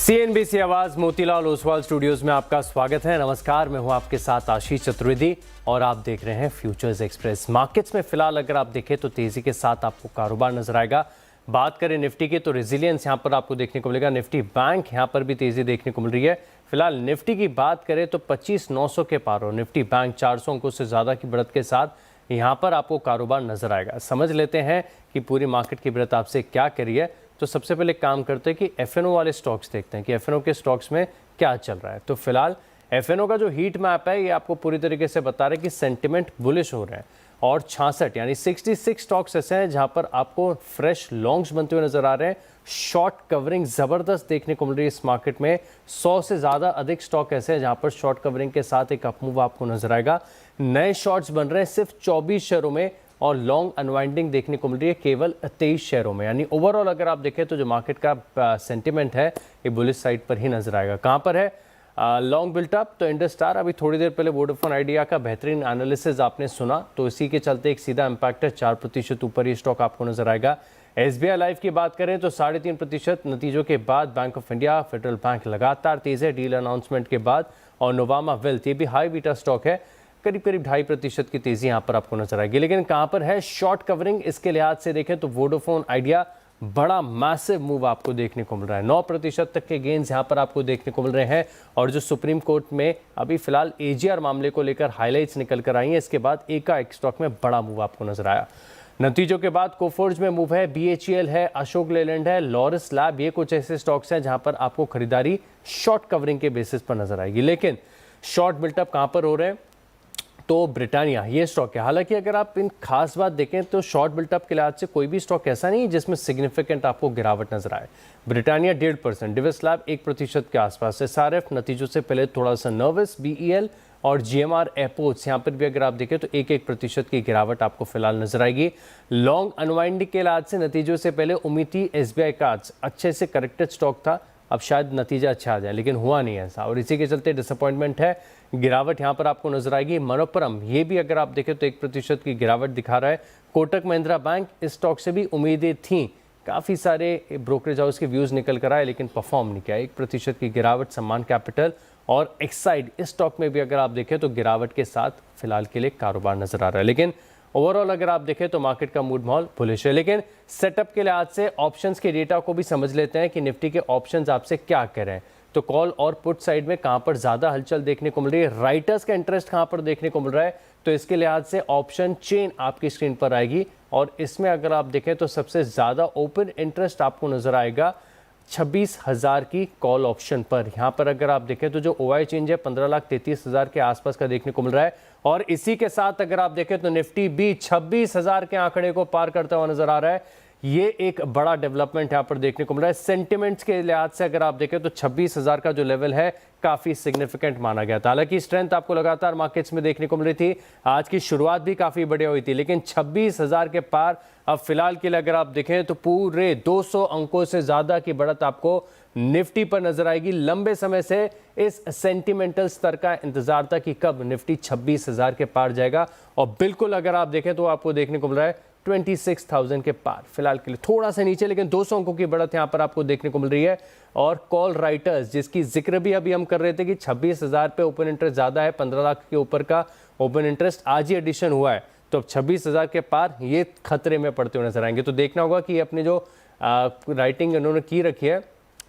CNBC आवाज Motilal Oswal studios में आपका स्वागत है। नमस्कार, मैं हूं आपके साथ आशीष चतुर्वेदी और आप देख रहे हैं फ्यूचर्स एक्सप्रेस। मार्केट्स में फिलहाल अगर आप देखें तो तेजी के साथ आपको कारोबार नजर आएगा। बात करें निफ्टी की तो रेजिलियंस यहां पर आपको देखने को मिलेगा। निफ्टी बैंक यहां पर भी तेजी देखने को मिल रही है। फिलहाल निफ्टी की बात करें तो 25,900 के पार हो निफ्टी बैंक 400 अंकों से ज़्यादा की बढ़त के साथ यहां पर आपको कारोबार नजर आएगा। समझ लेते हैं कि पूरी मार्केट की बढ़त आपसे क्या करी है। तो सबसे पहले काम करते हैं कि एफएनओ वाले स्टॉक्स देखते हैं कि एफएनओ के स्टॉक्स में क्या चल रहा है। तो फिलहाल एफएनओ का जो हीट मैप है ये आपको पूरी तरीके से बता रहा है कि सेंटिमेंट बुलिश हो रहे हैं और 66 यानी 66 स्टॉक्स ऐसे हैं जहां पर आपको फ्रेश लॉन्ग्स बनते हुए नजर आ रहे हैं। शॉर्ट कवरिंग जबरदस्त देखने को मिल रही है इस मार्केट में। 100 से ज़्यादा अधिक स्टॉक ऐसे हैं जहां पर शॉर्ट कवरिंग के साथ एक अपमूव आपको नजर आएगा। नए शॉर्ट्स बन रहे हैं सिर्फ 24 शेयरों में और लॉन्ग अनवाइंडिंग देखने को मिल रही है केवल 23 शेयरों में। यानी ओवरऑल अगर आप देखें तो जो मार्केट का सेंटिमेंट है ये बुलिश साइड पर ही नजर आएगा। कहां पर है लॉन्ग बिल्टअप? तो इंडस स्टार, अभी थोड़ी देर पहले वोडाफोन आइडिया का बेहतरीन एनालिसिस आपने सुना, तो इसी के चलते एक सीधा इंपैक्ट है। 4% ऊपर ये स्टॉक आपको नजर आएगा। एसबीआई लाइफ की बात करें तो 3.5% नतीजों के बाद bank of India, federal bank लगातार तेज है डील अनाउंसमेंट के बाद। और नोवामा वेल्थ ये भी हाई बीटा स्टॉक है, करीब 2.5% की तेजी यहां पर आपको नजर आएगी। लेकिन कहां पर है शॉर्ट कवरिंग? इसके लिहाज से देखें तो वोडाफोन आइडिया बड़ा मैसिव मूव आपको देखने को मिल रहा है। 9% तक के गेन्स यहां पर आपको देखने को मिल रहे हैं। और जो सुप्रीम कोर्ट में अभी फिलहाल एजीआर मामले को लेकर हाईलाइट्स निकल कर आई हैं, इसके बाद एक स्टॉक में बड़ा मूव आपको नजर आया। नतीजों के बाद कोफोर्ज में मूव है, बीएचईएल है, अशोक लेलैंड है, लॉरस लैब, ये कुछ ऐसे स्टॉक्स हैं जहां पर आपको खरीदारी शॉर्ट कवरिंग के बेसिस पर नजर आएगी। लेकिन शॉर्ट बिल्टअप कहां पर हो रहे हैं? तो ब्रिटानिया ये स्टॉक है। हालांकि अगर आप इन खास बात देखें तो शॉर्ट बिल्टअप के लिहाज से कोई भी स्टॉक ऐसा नहीं है जिसमें सिग्निफिकेंट आपको गिरावट नजर आए। ब्रिटानिया 1.5%, डिविस लैब 1% के आसपास, एसआरएफ नतीजों से पहले थोड़ा सा नर्वस, बीईएल और जीएमआर एयरपोर्ट्स यहाँ पर भी अगर आप देखें तो 1% की गिरावट आपको फिलहाल नजर आएगी। लॉन्ग अनवाइंडिंग के लिहाज से नतीजों से पहले उम्मीद थी एसबीआई कार्ड्स अच्छे से करेक्टेड स्टॉक था, अब शायद नतीजा अच्छा आ जाए, लेकिन हुआ नहीं ऐसा और इसी के चलते डिसअपॉइंटमेंट है। गिरावट यहां पर आपको नजर आएगी। मनोपरम ये भी अगर आप देखें तो 1% की गिरावट दिखा रहा है। कोटक महिंद्रा बैंक, इस स्टॉक से भी उम्मीदें थीं, काफ़ी सारे ब्रोकरेज हाउस के व्यूज़ निकल कर आए लेकिन परफॉर्म नहीं किया। 1% की गिरावट। सम्मान कैपिटल और एक्साइड, इस स्टॉक में भी अगर आप देखें तो गिरावट के साथ फिलहाल के लिए कारोबार नजर आ रहा है। लेकिन ओवरऑल अगर आप देखें तो मार्केट का मूड माहौल बुलिश है। लेकिन सेटअप के लिहाज से ऑप्शंस के डेटा को भी समझ लेते हैं कि निफ्टी के ऑप्शंस आपसे क्या कह रहे हैं। तो कॉल और पुट साइड में कहां पर ज्यादा हलचल देखने को मिल रही है, राइटर्स का इंटरेस्ट कहां पर देखने को मिल रहा है, तो इसके लिहाज से ऑप्शन चेन आपकी स्क्रीन पर आएगी और इसमें अगर आप देखें तो सबसे ज्यादा ओपन इंटरेस्ट आपको नजर आएगा 26,000 की कॉल ऑप्शन पर। यहां पर अगर आप देखें तो जो ओआई चेंज है 15,33,000 के आसपास का देखने को मिल रहा है। और इसी के साथ अगर आप देखें तो निफ्टी भी 26,000 के आंकड़े को पार करता हुआ नजर आ रहा है। ये एक बड़ा डेवलपमेंट यहां पर देखने को मिल रहा है। सेंटिमेंट्स के लिहाज से अगर आप देखें तो 26,000 का जो लेवल है काफी सिग्निफिकेंट माना गया था। हालांकि स्ट्रेंथ आपको लगातार मार्केट्स में देखने को मिल रही थी, आज की शुरुआत भी काफी बढ़िया हुई थी, लेकिन 26,000 के पार अब फिलहाल के लिए अगर आप देखें तो पूरे 200 अंकों से ज्यादा की बढ़त आपको निफ्टी पर नजर आएगी। लंबे समय से इस सेंटिमेंटल स्तर का इंतजार था कि कब निफ्टी 26,000 के पार जाएगा और बिल्कुल अगर आप देखें तो आपको देखने को मिल रहा है 26,000 के पार। फिलहाल के लिए थोड़ा सा नीचे लेकिन 200 अंकों की बढ़त यहां पर आपको देखने को मिल रही है। और कॉल राइटर्स जिसकी जिक्र भी अभी हम कर रहे थे कि 26,000 पे ओपन इंटरेस्ट ज्यादा है, 15 लाख के ऊपर का ओपन इंटरेस्ट आज ही एडिशन हुआ है, तो अब 26,000 के पार ये खतरे में पड़ते हुए नजर आएंगे। तो देखना होगा कि अपनी जो राइटिंग इन्होंने की रखी है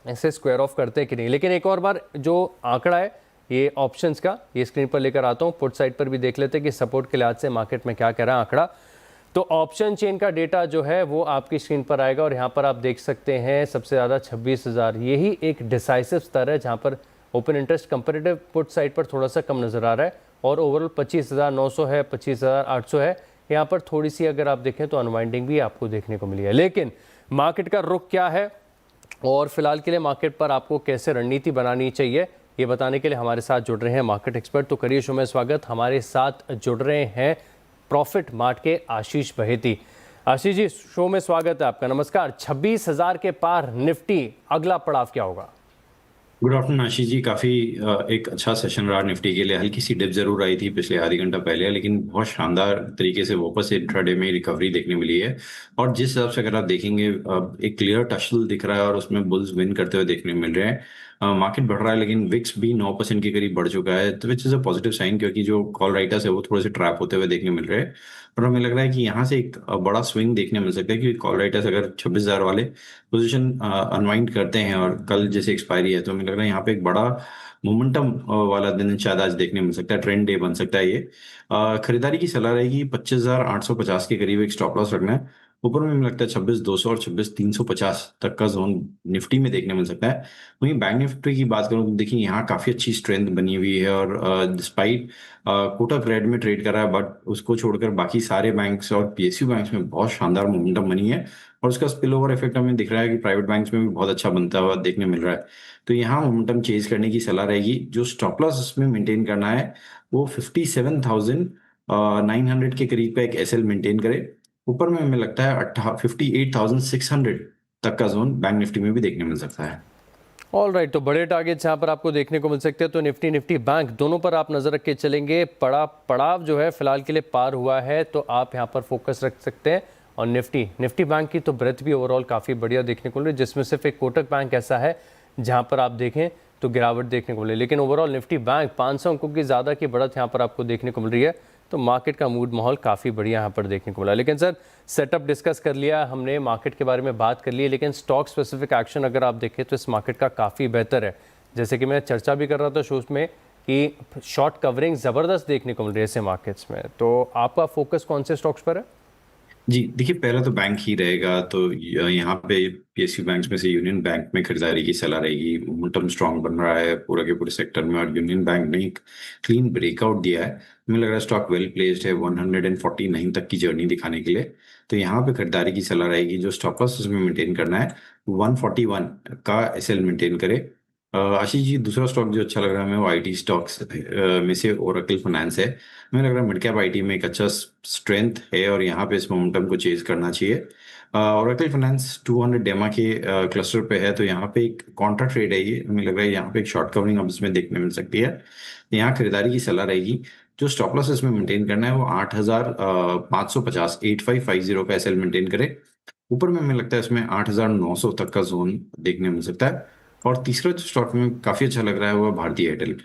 ऐसे स्क्वायर ऑफ करते हैं कि नहीं। लेकिन एक और बार जो आंकड़ा है ये ऑप्शंस का, ये स्क्रीन पर लेकर आता हूं, पुट साइड पर भी देख लेते हैं कि सपोर्ट के लिहाज से मार्केट में क्या कह रहा है आंकड़ा। तो ऑप्शन चेन का डेटा जो है वो आपकी स्क्रीन पर आएगा और यहाँ पर आप देख सकते हैं सबसे ज़्यादा 26,000, यही एक डिसाइसिव स्तर है जहाँ पर open interest comparative put side पर थोड़ा सा कम नज़र आ रहा है और ओवरऑल 25,900 है, 25,800 है। यहाँ पर थोड़ी सी अगर आप देखें तो अनवाइंडिंग भी आपको देखने को मिली है। लेकिन मार्केट का रुख क्या है और फिलहाल के लिए मार्केट पर आपको कैसे रणनीति बनानी चाहिए, ये बताने के लिए हमारे साथ जुड़ रहे हैं मार्केट एक्सपर्ट। तो करिए शो में स्वागत। हमारे साथ जुड़ रहे हैं प्रॉफिट मार्ट के आशीष बहेती। आशीष जी, शो में स्वागत है आपका। नमस्कार। 26,000 के पार निफ्टी, अगला पड़ाव क्या होगा? Good afternoon Ashish ji. काफ़ी एक अच्छा सेशन रहा निफ्टी के लिए। हल्की सी डिप जरूर आई थी पिछले आधी घंटा पहले, लेकिन बहुत शानदार तरीके से वापस इंट्राडे में रिकवरी देखने मिली है। और जिस हिसाब से अगर आप देखेंगे एक क्लियर टसल दिख रहा है और उसमें बुल्स विन करते हुए देखने मिल रहे हैं। मार्केट बढ़ रहा है लेकिन विक्स भी 9% के करीब बढ़ चुका है, तो which is a positive sign, क्योंकि जो कॉल राइटर्स है वो थोड़े से ट्रैप होते हुए देखने मिल रहे हैं। पर हमें लग रहा है कि यहाँ से एक बड़ा स्विंग देखने मिल सकता है कि कॉल राइटर्स अगर 26,000 वाले पोजीशन अनवाइंड करते हैं और कल जैसे एक्सपायरी है, तो हमें लग रहा है यहाँ पे एक बड़ा मोमेंटम वाला दिन शायद आज देखने मिल सकता है, ट्रेंड डे बन सकता है ये। खरीदारी की सलाह रहेगी 25,850 के करीब एक स्टॉप लॉस रखना है। ऊपर में मुझे लगता है 26,200 और 26,350 तक का जोन निफ्टी में देखने मिल सकता है। वहीं बैंक निफ्टी की बात करूं तो देखिए यहाँ काफी अच्छी स्ट्रेंथ बनी हुई है, और डिस्पाइट कोटक रेड में ट्रेड कर रहा है, बट उसको छोड़कर बाकी सारे बैंक्स और पीएसयू बैंक्स में बहुत शानदार मोमेंटम बनी है, और उसका स्पिल ओवर इफेक्ट हमें दिख रहा है कि प्राइवेट बैंक्स में भी बहुत अच्छा बनता हुआ देखने मिल रहा है। तो यहाँ मोमेंटम चेज करने की सलाह रहेगी। जो स्टॉप लॉस इसमें मेंटेन करना है वो 57,900 के करीब का एक एसएल मेंटेन करे। ऊपर में हमें लगता है 58,600 तक का जोन बैंक निफ्टी में भी देखने मिल सकता है। ऑल राइट, तो बड़े टारगेट्स यहाँ पर आपको देखने को मिल सकते हैं। तो निफ्टी बैंक दोनों पर आप नजर रख के चलेंगे। पड़ाव जो है फिलहाल के लिए पार हुआ है, तो आप यहाँ पर फोकस रख सकते हैं। और निफ्टी बैंक की तो ब्रेथ भी ओवरऑल काफ़ी बढ़िया देखने को मिल रही है, जिसमें सिर्फ एक कोटक बैंक ऐसा है जहाँ पर आप देखें तो गिरावट देखने को मिले। लेकिन ओवरऑल निफ्टी बैंक 500 अंकों की ज़्यादा की बढ़त यहाँ पर आपको देखने को मिल रही है। तो मार्केट का मूड माहौल काफ़ी बढ़िया यहाँ पर देखने को मिला। लेकिन सर, सेटअप डिस्कस कर लिया हमने, मार्केट के बारे में बात कर ली, लेकिन स्टॉक स्पेसिफिक एक्शन अगर आप देखें तो इस मार्केट का काफ़ी बेहतर है। जैसे कि मैं चर्चा भी कर रहा था शोज में कि शॉर्ट कवरिंग ज़बरदस्त देखने को मिल रही है ऐसे मार्केट्स में। तो आपका फोकस कौन से स्टॉक्स पर है? जी देखिए, पहला तो बैंक ही रहेगा। तो यहाँ पे पीएसयू बैंक्स में से यूनियन बैंक में खरीदारी की सलाह रहेगी। मोमेंटम स्ट्रांग बन रहा है पूरा के पूरे सेक्टर में, और यूनियन बैंक ने एक क्लीन ब्रेकआउट दिया है। मुझे लग रहा है स्टॉक वेल प्लेस्ड है 149 तक की जर्नी दिखाने के लिए। तो यहाँ पे खरीदारी की सलाह रहेगी। जो स्टॉप लॉस उसमें मेंटेन करना है 141 का एसएल मेंटेन करे। आशीष जी, दूसरा स्टॉक जो अच्छा लग रहा है हमें वो आईटी स्टॉक्स में से ओरेकल फाइनेंस है। मुझे लग रहा है मिड कैप आईटी में एक अच्छा स्ट्रेंथ है, और यहाँ पे इस मोमेंटम को चेज करना चाहिए। ओरेकल फाइनेंस 200 डेमा के क्लस्टर पे है, तो यहाँ पे एक कॉन्ट्रा ट्रेड है ये। हमें लग रहा है यहाँ पे एक शॉर्ट कवरिंग अब इसमें देखने मिल सकती है। यहाँ खरीदारी की सलाह रहेगी। जो स्टॉप लॉस इसमें मेंटेन करना है वो 8,550 8550 का एसएल मेंटेन करे। ऊपर में हमें लगता है इसमें 8,900 तक का जोन देखने मिल सकता है। और तीसरा जो स्टॉक में काफी अच्छा लग रहा है वो है भारतीय एयरटेल।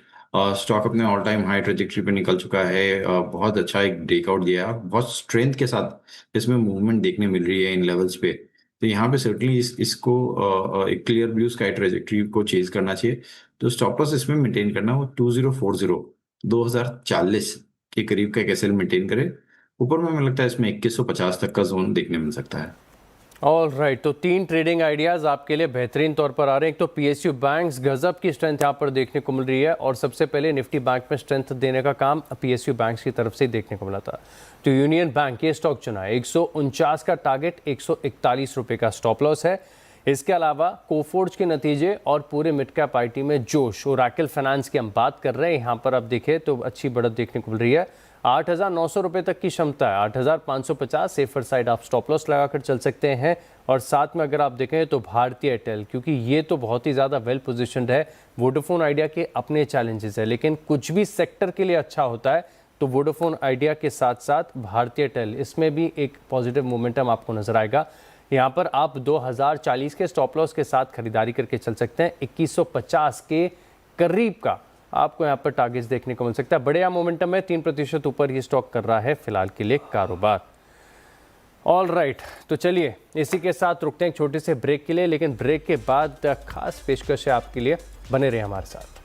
स्टॉक अपने ऑल टाइम हाई ट्रेजेक्टरी पे निकल चुका है। बहुत अच्छा एक ब्रेकआउट दिया है, बहुत स्ट्रेंथ के साथ इसमें मूवमेंट देखने मिल रही है इन लेवल्स पे। तो यहाँ पे सर्टनली इसको एक क्लियर ब्लू स्काई ट्रेजेक्टरी को चेज करना चाहिए। तो स्टॉप लॉस इसमें मेंटेन करना वो 2040 के करीब का एक एसएल मेंटेन करे। ऊपर में हमें लगता है इसमें 2150 तक का जोन देखने मिल सकता है। ऑल राइट, तो 3 ट्रेडिंग आइडियाज़ आपके लिए बेहतरीन तौर पर आ रहे हैं। एक तो पीएसयू बैंक्स गजब की स्ट्रेंथ यहाँ पर देखने को मिल रही है, और सबसे पहले निफ्टी बैंक में स्ट्रेंथ देने का काम पीएसयू बैंक्स की तरफ से ही देखने को मिला था। तो यूनियन बैंक ये स्टॉक चुना है। 149 का टारगेट, 141 रुपये का स्टॉप लॉस है। इसके अलावा कोफोर्ज के नतीजे और पूरे मिड कैप आईटी में जोश, ओरेकल फाइनेंस की हम बात कर रहे हैं। यहाँ पर आप देखें तो अच्छी बढ़त देखने को मिल रही है। 8,900 रुपये तक की क्षमता है, 8,550 सेफर साइड आप स्टॉप लॉस लगाकर चल सकते हैं। और साथ में अगर आप देखें तो भारतीय एयरटेल, क्योंकि ये तो बहुत ही ज़्यादा वेल पोजिशनड है। वोडाफोन आइडिया के अपने चैलेंजेस है, लेकिन कुछ भी सेक्टर के लिए अच्छा होता है तो वोडाफोन आइडिया के साथ साथ भारतीय एयरटेल, इसमें भी एक पॉजिटिव मोमेंटम आपको नजर आएगा। यहाँ पर आप 2040 के स्टॉप लॉस के साथ खरीदारी करके चल सकते हैं। 2150 के करीब का आपको यहाँ पर टारगेट्स देखने को मिल सकता है। बढ़िया मोमेंटम में 3% ऊपर ये स्टॉक कर रहा है फिलहाल के लिए कारोबार। ऑल राइट, तो चलिए इसी के साथ रुकते हैं एक छोटे से ब्रेक के लिए, लेकिन ब्रेक के बाद खास पेशकश है आपके लिए, बने रहे हमारे साथ।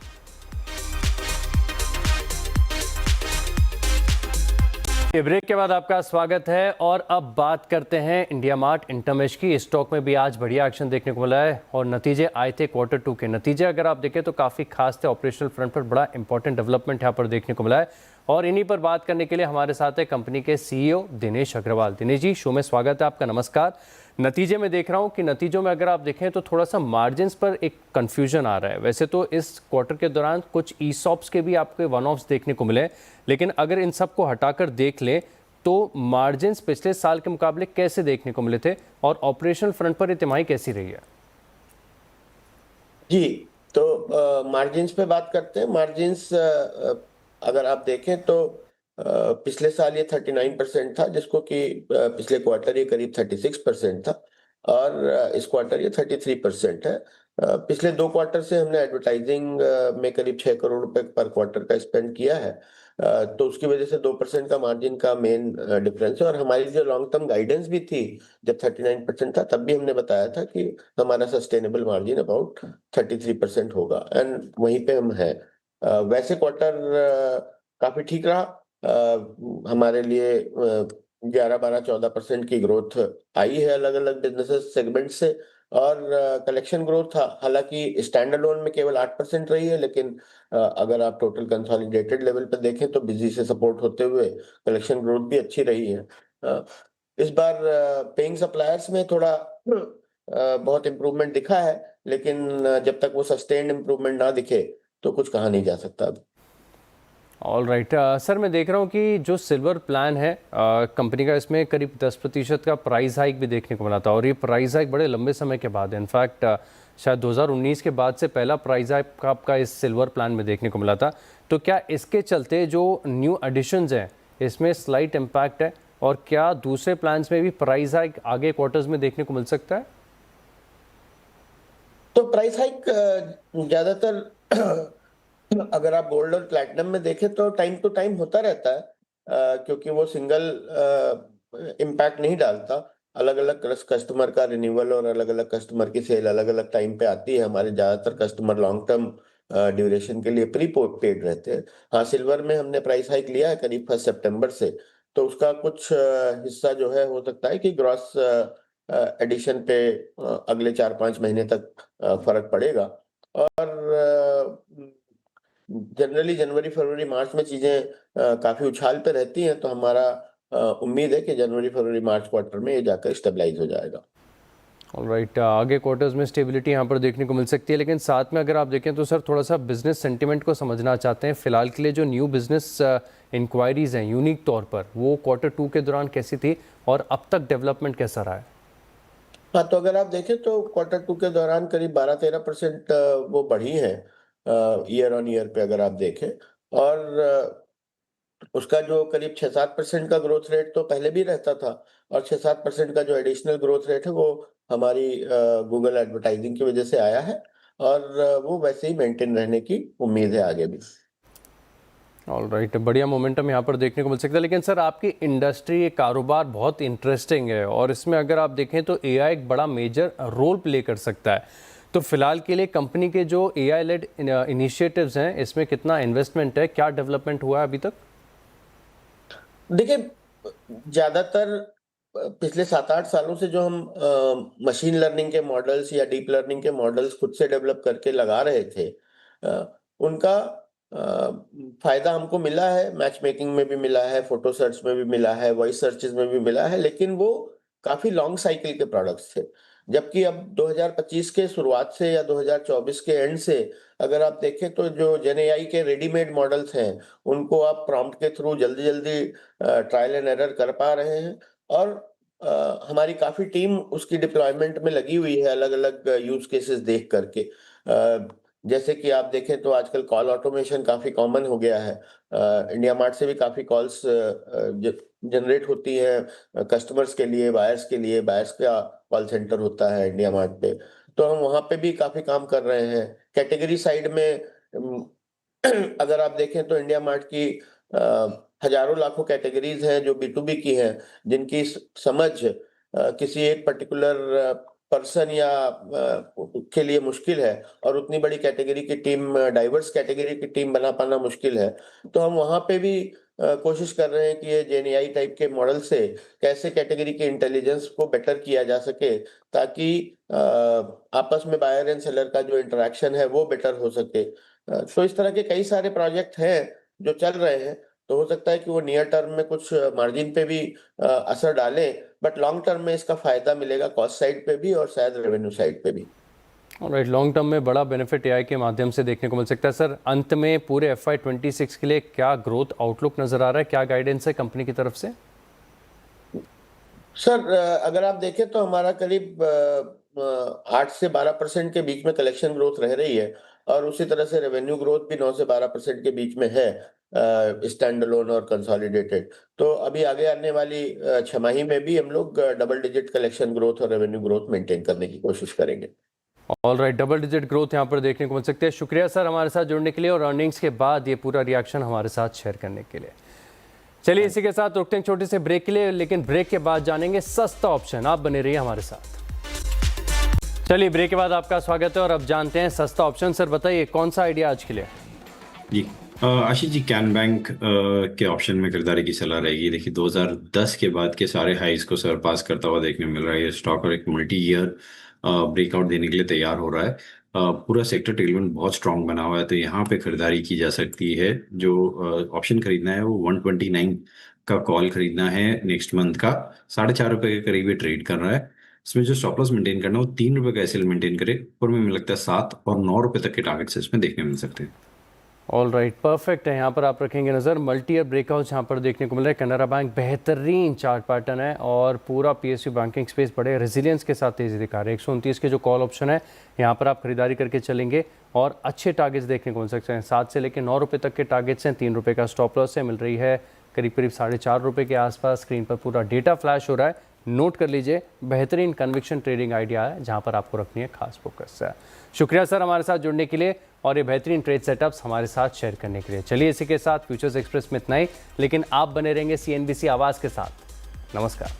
ब्रेक के बाद आपका स्वागत है, और अब बात करते हैं इंडिया मार्ट इंटरमेश की। स्टॉक में भी आज बढ़िया एक्शन देखने को मिला है, और नतीजे आए थे Q2 के। नतीजे अगर आप देखें तो काफ़ी खास थे। ऑपरेशनल फ्रंट पर बड़ा इंपॉर्टेंट डेवलपमेंट यहाँ पर देखने को मिला है, और इन्हीं पर बात करने के लिए हमारे साथ है कंपनी के CEO दिनेश अग्रवाल। दिनेश जी, शो में स्वागत है आपका, नमस्कार। नतीजे में देख रहा हूँ कि नतीजों में अगर आप देखें तो थोड़ा सा मार्जिन्स पर एक कंफ्यूजन आ रहा है। वैसे तो इस क्वार्टर के दौरान कुछ ईसॉप्स के भी आपको वन ऑफ्स देखने को मिले, लेकिन अगर इन सब को हटाकर देख लें तो मार्जिन्स पिछले साल के मुकाबले कैसे देखने को मिले थे, और ऑपरेशनल फ्रंट पर ये तिमाही कैसी रही है? जी, तो मार्जिन्स पे बात करते हैं। मार्जिन्स अगर आप देखें तो पिछले साल ये 39% था, जिसको कि पिछले क्वार्टर ये करीब 36% था, और इस क्वार्टर ये 33% है। पिछले 2 क्वार्टर से हमने एडवर्टाइजिंग में करीब 6 करोड़ रुपए पर क्वार्टर का स्पेंड किया है। तो उसकी वजह से 2% का मार्जिन का मेन डिफरेंस है। और हमारी जो लॉन्ग टर्म गाइडेंस भी थी, जब 39% था, तब भी हमने बताया था कि हमारा सस्टेनेबल मार्जिन अबाउट 33% होगा, एंड वहीं पे हम हैं। वैसे क्वार्टर काफी ठीक रहा। हमारे लिए 11, 12, 14% की ग्रोथ आई है अलग अलग बिजनेसेस सेगमेंट से। और कलेक्शन ग्रोथ था, हालांकि स्टैंड अलोन में केवल 8% रही है, लेकिन अगर आप टोटल कंसोलिडेटेड लेवल पर देखें तो बिजी से सपोर्ट होते हुए कलेक्शन ग्रोथ भी अच्छी रही है। इस बार पेइंग सप्लायर्स में थोड़ा बहुत इम्प्रूवमेंट दिखा है, लेकिन जब तक वो सस्टेन्ड इम्प्रूवमेंट ना दिखे तो कुछ कहा नहीं जा सकता अभी। ऑल राइट सर, मैं देख रहा हूँ कि जो सिल्वर प्लान है कंपनी का, इसमें करीब 10% का प्राइस हाइक भी देखने को मिला था, और ये प्राइस हाइक बड़े लंबे समय के बाद है। इनफैक्ट शायद 2019 के बाद से पहला प्राइस हाइक आपका इस सिल्वर प्लान में देखने को मिला था। तो क्या इसके चलते जो न्यू एडिशंस हैं इसमें स्लाइट इम्पैक्ट है, और क्या दूसरे प्लान्स में भी प्राइस हाइक आगे क्वार्टर्स में देखने को मिल सकता है? तो प्राइस हाइक ज्यादातर अगर आप गोल्ड और प्लैटिनम में देखें तो टाइम टू टाइम होता रहता है, क्योंकि वो सिंगल इम्पैक्ट नहीं डालता। अलग अलग कस्टमर का रिन्यूअल और अलग अलग कस्टमर की सेल अलग अलग टाइम पे आती है। हमारे ज्यादातर कस्टमर लॉन्ग टर्म ड्यूरेशन के लिए प्री पेड रहते हैं। हाँ, सिल्वर में हमने प्राइस हाइक लिया है करीब 1 सितंबर से, तो उसका कुछ हिस्सा जो है हो सकता है कि ग्रॉस एडिशन पे अगले 4-5 महीने तक फर्क पड़ेगा। और जनरली जनवरी, फरवरी, मार्च में चीजें काफी उछाल पे रहती हैं, तो हमारा उम्मीद है कि जनवरी, फरवरी, मार्च क्वार्टर में ये जाकर स्टेबलाइज हो जाएगा। ऑलराइट, आगे क्वार्टर्स में स्टेबिलिटी यहाँ पर देखने को मिल सकती है, लेकिन साथ में अगर आप देखें तो सर थोड़ा सा बिजनेस सेंटिमेंट को समझना चाहते हैं। फिलहाल के लिए जो न्यू बिजनेस इंक्वायरीज हैं यूनिक तौर पर, वो Q2 के दौरान कैसी थी और अब तक डेवलपमेंट कैसा रहा है? हाँ, तो अगर आप देखें तो Q2 के दौरान करीब 12-13% वो बढ़ी है ईयर ऑन ईयर पे, अगर आप देखें। और उसका जो करीब 6-7% का ग्रोथ रेट तो पहले भी रहता था, और 6-7% का जो एडिशनल ग्रोथ रेट है वो हमारी गूगल एडवर्टाइजिंग की वजह से आया है, और वो वैसे ही मेंटेन रहने की उम्मीद है आगे भी। ऑल राइट, बढ़िया मोमेंटम यहाँ पर देखने को मिल सकता है। लेकिन सर आपकी इंडस्ट्री, ये कारोबार बहुत इंटरेस्टिंग है, और इसमें अगर आप देखें तो AI एक बड़ा मेजर रोल प्ले कर सकता है। तो फिलहाल के लिए कंपनी के जो AI लेड इनिशिएटिव्स हैं, इसमें कितना इन्वेस्टमेंट है, क्या डेवलपमेंट हुआ है अभी तक? देखिए, ज्यादातर पिछले 7-8 सालों से जो हम मशीन लर्निंग के मॉडल्स या डीप लर्निंग के मॉडल्स खुद से डेवलप करके लगा रहे थे, उनका फायदा हमको मिला है। मैच मेकिंग में भी मिला है, फोटो सर्च में भी मिला है, वॉइस सर्चेस में भी मिला है, लेकिन वो काफी लॉन्ग साइकिल के प्रोडक्ट्स थे। जबकि अब 2025 के शुरुआत से या 2024 के एंड से अगर आप देखें तो जो जेन एआई के रेडीमेड मॉडल्स हैं, उनको आप प्रॉम्प्ट के थ्रू जल्दी जल्दी ट्रायल एंड एरर कर पा रहे हैं। और हमारी काफी टीम उसकी डिप्लॉयमेंट में लगी हुई है, अलग अलग यूज केसेस देख करके। जैसे कि आप देखें तो आजकल कॉल ऑटोमेशन काफी कॉमन हो गया है। इंडिया मार्ट से भी काफी कॉल्स जनरेट होती है कस्टमर्स के लिए, बायर्स के लिए। बायर्स का कॉल सेंटर होता है इंडिया मार्ट पे, तो हम वहां पे भी काफी काम कर रहे हैं। कैटेगरी साइड में अगर आप देखें तो इंडिया मार्ट की हजारों लाखों कैटेगरीज हैं जो B2B की हैं, जिनकी समझ किसी एक पर्टिकुलर पर्सन या के लिए मुश्किल है, और उतनी बड़ी कैटेगरी की टीम, डाइवर्स कैटेगरी की टीम बना पाना मुश्किल है। तो हम वहां पे भी कोशिश कर रहे हैं कि ये जेन एआई टाइप के मॉडल से कैसे कैटेगरी के इंटेलिजेंस को बेटर किया जा सके, ताकि आपस में बायर एंड सेलर का जो इंटरेक्शन है वो बेटर हो सके। तो इस तरह के कई सारे प्रोजेक्ट हैं जो चल रहे हैं। तो हो सकता है कि वो नियर टर्म में कुछ मार्जिन पे भी असर डालें, बट लॉन्ग टर्म में इसका फायदा मिलेगा कॉस्ट साइड पे भी और शायद रेवेन्यू साइड पे भी। ऑलराइट, लॉन्ग टर्म में बड़ा बेनिफिट AI के माध्यम से देखने को मिल सकता है। सर अंत में पूरे FY26 के लिए क्या ग्रोथ आउटलुक नजर आ रहा है, क्या गाइडेंस है कंपनी की तरफ से? सर अगर आप देखें तो हमारा करीब 8 से 12% के बीच में कलेक्शन ग्रोथ रह रही है, और उसी तरह से रेवेन्यू ग्रोथ भी 9 से 12% के बीच में है, स्टैंड अलोन और कंसोलिडेटेड। तो अभी आगे आने वाली छमाही में भी हम लोग डबल डिजिट कलेक्शन ग्रोथ और रेवेन्यू ग्रोथ मेंटेन करने की कोशिश करेंगे। All right, double digit growth यहाँ पर देखने को मिल सकती है। शुक्रिया सर हमारे साथ जुड़ने के लिए और अर्निंग्स के बाद ये पूरा रिएक्शन हमारे साथ शेयर करने के लिए। चलिए इसी के साथ रुकते हैं छोटे से ब्रेक के लिए, लेकिन ब्रेक के बाद जानेंगे सस्ता ऑप्शन। आप बने रहिए हमारे साथ। चलिए ब्रेक के बाद आपका स्वागत है और अब जानते हैं सस्ता ऑप्शन। सर बताइए कौन सा आइडिया आज के लिए? जी आशीष जी, कैन बैंक के ऑप्शन में खरीदारी की सलाह रहेगी। देखिए 2010 के बाद के सारे हाइज को सरपास करता हुआ देखने मिल रहा है ये स्टॉक, और एक मल्टी ईयर ब्रेकआउट देने के लिए तैयार हो रहा है। पूरा सेक्टर टेलविंड बहुत स्ट्रांग बना हुआ है, तो यहाँ पे खरीदारी की जा सकती है। जो ऑप्शन खरीदना है वो 129 का कॉल खरीदना है नेक्स्ट मंथ का। 4.5 रुपए के करीब ये ट्रेड कर रहा है। इसमें जो स्टॉप लॉस मेंटेन करना है वो 3 रुपए का एसएल मेंटेन करे। ऊपर में लगता है 7 और 9 रुपए तक के टारगेट्स इसमें देखने मिल सकते हैं। ऑल राइट, परफेक्ट है। यहाँ पर आप रखेंगे नज़र। मल्टी ईयर ब्रेकआउट यहाँ पर देखने को मिल रहा है। कैनरा बैंक बेहतरीन चार्ट पैटर्न है और पूरा पीएसयू बैंकिंग स्पेस बड़े रेजिलियंस के साथ तेजी दिखा रहे हैं। 129 के जो कॉल ऑप्शन है यहाँ पर आप खरीदारी करके चलेंगे और अच्छे टारगेट्स देखने को मिल सकते हैं। 7 से लेकर 9 रुपये तक के टारगेट्स हैं। 3 रुपये का स्टॉप लॉस है। मिल रही है करीब करीब 4.5 रुपये के आसपास। स्क्रीन पर पूरा डेटा फ्लैश हो रहा है, नोट कर लीजिए। बेहतरीन कन्विक्शन ट्रेडिंग आइडिया है जहां पर आपको रखनी है खास फोकस है। शुक्रिया सर हमारे साथ जुड़ने के लिए और ये बेहतरीन ट्रेड सेटअप्स हमारे साथ शेयर करने के लिए। चलिए इसी के साथ फ्यूचर्स एक्सप्रेस में इतना ही, लेकिन आप बने रहेंगे CNBC आवाज़ के साथ। नमस्कार।